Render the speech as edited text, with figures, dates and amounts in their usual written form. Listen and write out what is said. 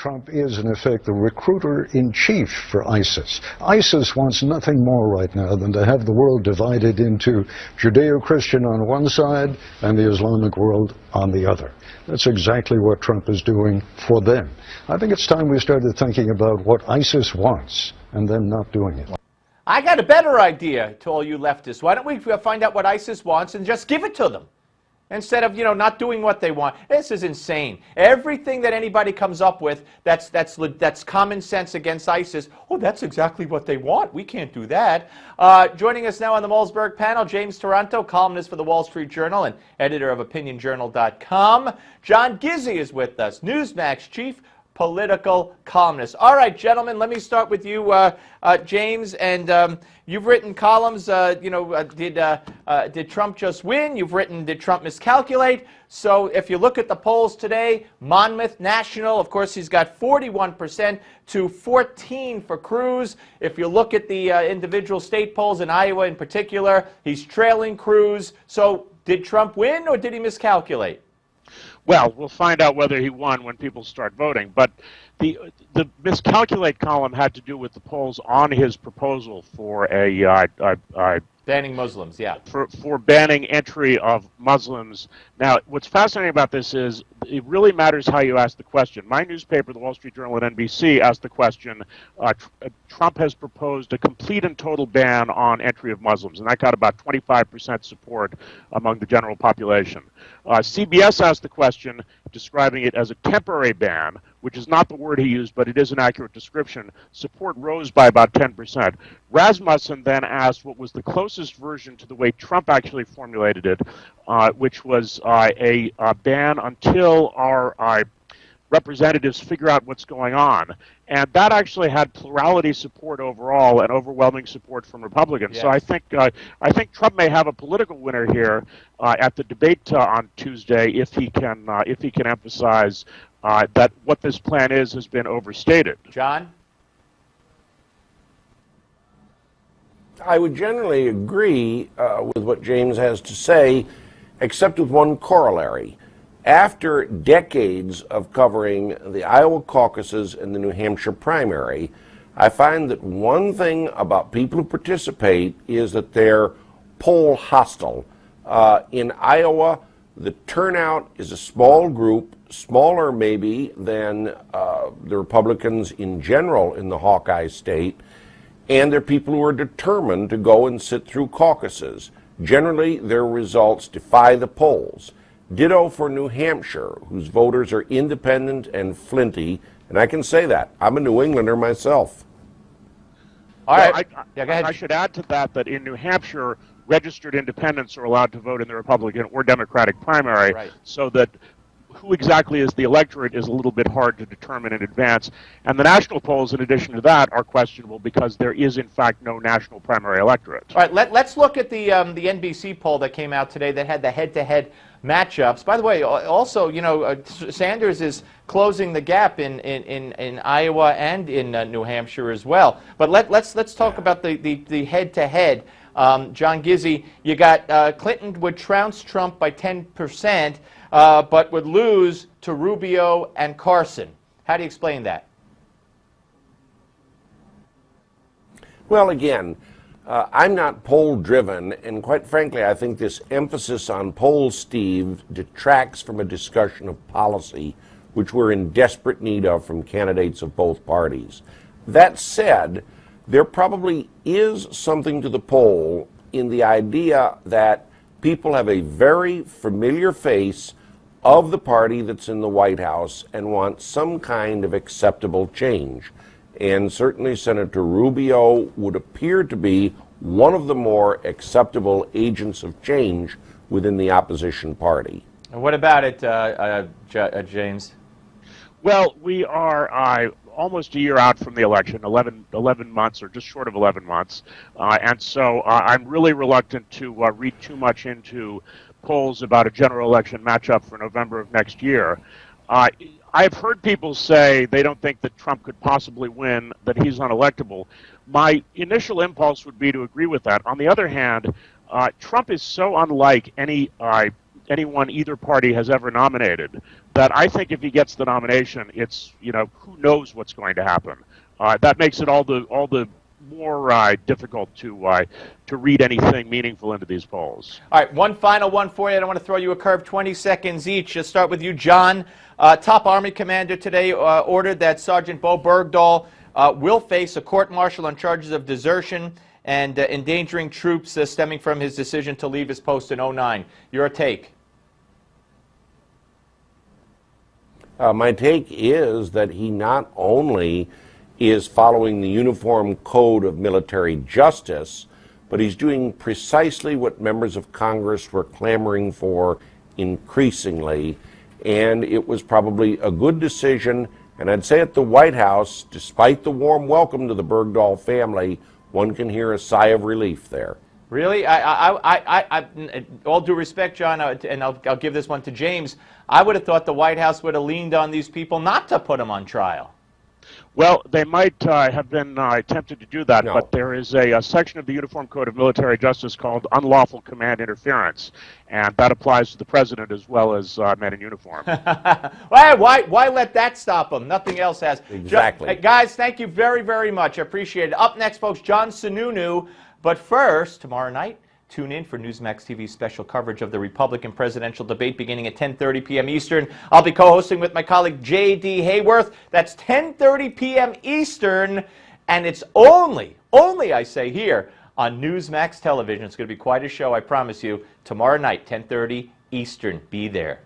Trump is, in effect, the recruiter-in-chief for ISIS. ISIS wants nothing more right now than to have the world divided into Judeo-Christian on one side and the Islamic world on the other. That's exactly what Trump is doing for them. I think it's time we started thinking about what ISIS wants and then not doing it. I got a better idea to all you leftists. Why don't we find out what ISIS wants and just give it to them? Instead of, not doing what they want. This is insane. Everything that anybody comes up with that's common sense against ISIS, oh, that's exactly what they want. We can't do that. Joining us now on the Malzberg panel, James Taranto, columnist for the Wall Street Journal and editor of OpinionJournal.com. John Gizzi is with us, Newsmax chief political columnist. All right, gentlemen, let me start with you, James. And you've written columns. Did Trump just win? You've written, did Trump miscalculate? So if you look at the polls today, Monmouth National, of course, he's got 41% to 14% for Cruz. If you look at the individual state polls in Iowa in particular, he's trailing Cruz. So did Trump win or did he miscalculate? Well, we'll find out whether he won when people start voting. But the miscalculate column had to do with the polls on his proposal for banning Muslims, yeah. For banning entry of Muslims. Now, what's fascinating about this is it really matters how you ask the question. My newspaper, the Wall Street Journal and NBC, asked the question, Trump has proposed a complete and total ban on entry of Muslims, and that got about 25% support among the general population. CBS asked the question, describing it as a temporary ban, which is not the word he used, but it is an accurate description. Support rose by about 10%. Rasmussen then asked what was the closest version to the way Trump actually formulated it, which was a ban until our representatives figure out what's going on. And that actually had plurality support overall and overwhelming support from Republicans. Yes. So I think Trump may have a political winner here at the debate on Tuesday if he can emphasize that what this plan has been overstated. John? I would generally agree with what James has to say, except with one corollary. After decades of covering the Iowa caucuses and the New Hampshire primary, I find that one thing about people who participate is that they're poll hostile. In Iowa, the turnout is a small group, smaller maybe than the Republicans in general in the Hawkeye state, and they're people who are determined to go and sit through caucuses. Generally, their results defy the polls. Ditto for New Hampshire, whose voters are independent and flinty, and I can say that. I'm a New Englander myself. All right. Go ahead. I should add to that in New Hampshire, registered independents are allowed to vote in the Republican or Democratic primary, right. So that who exactly is the electorate is a little bit hard to determine in advance. And the national polls, in addition to that, are questionable because there is, in fact, no national primary electorate. All right, let's look at the NBC poll that came out today that had the head-to-head matchups. By the way, also, Sanders is closing the gap in Iowa and in New Hampshire as well. But let's talk about the head-to-head. John Gizzi, you got Clinton would trounce Trump by 10%, but would lose to Rubio and Carson. How do you explain that? Well, again, I'm not poll-driven, and quite frankly, I think this emphasis on polls, Steve, detracts from a discussion of policy, which we're in desperate need of from candidates of both parties. That said, there probably is something to the poll in the idea that people have a very familiar face of the party that's in the White House and want some kind of acceptable change. And certainly Senator Rubio would appear to be one of the more acceptable agents of change within the opposition party. And what about it, James? Well, we are almost a year out from the election, 11 months or just short of 11 months. And so I'm really reluctant to read too much into polls about a general election matchup for November of next year. I've heard people say they don't think that Trump could possibly win, that he's unelectable. My initial impulse would be to agree with that. On the other hand, Trump is so unlike any anyone either party has ever nominated, that I think if he gets the nomination, it's, who knows what's going to happen. That makes it all the more difficult to read anything meaningful into these polls. All right, one final one for you. I don't want to throw you a curve. 20 seconds each. Let's start with you, John. Top Army commander today ordered that Sergeant Bo Bergdahl will face a court-martial on charges of desertion and endangering troops stemming from his decision to leave his post in 2009. Your take? My take is that he not only is following the Uniform Code of Military Justice, but he's doing precisely what members of Congress were clamoring for increasingly, and it was probably a good decision. And I'd say at the White House, despite the warm welcome to the Bergdahl family, one can hear a sigh of relief there. Really? All due respect, John, and I'll give this one to James, I would have thought the White House would have leaned on these people not to put them on trial. Well, they might have been tempted to do that, No. but there is a section of the Uniform Code of Military Justice called unlawful command interference, and that applies to the president as well as men in uniform. Why let that stop them? Nothing else has. Exactly. Guys, thank you very, very much. I appreciate it. Up next, folks, John Sununu. But first, tomorrow night, tune in for Newsmax TV's special coverage of the Republican presidential debate beginning at 10:30 p.m. Eastern. I'll be co-hosting with my colleague J.D. Hayworth. That's 10:30 p.m. Eastern, and it's only, I say here, on Newsmax television. It's going to be quite a show, I promise you. Tomorrow night, 10:30 Eastern. Be there.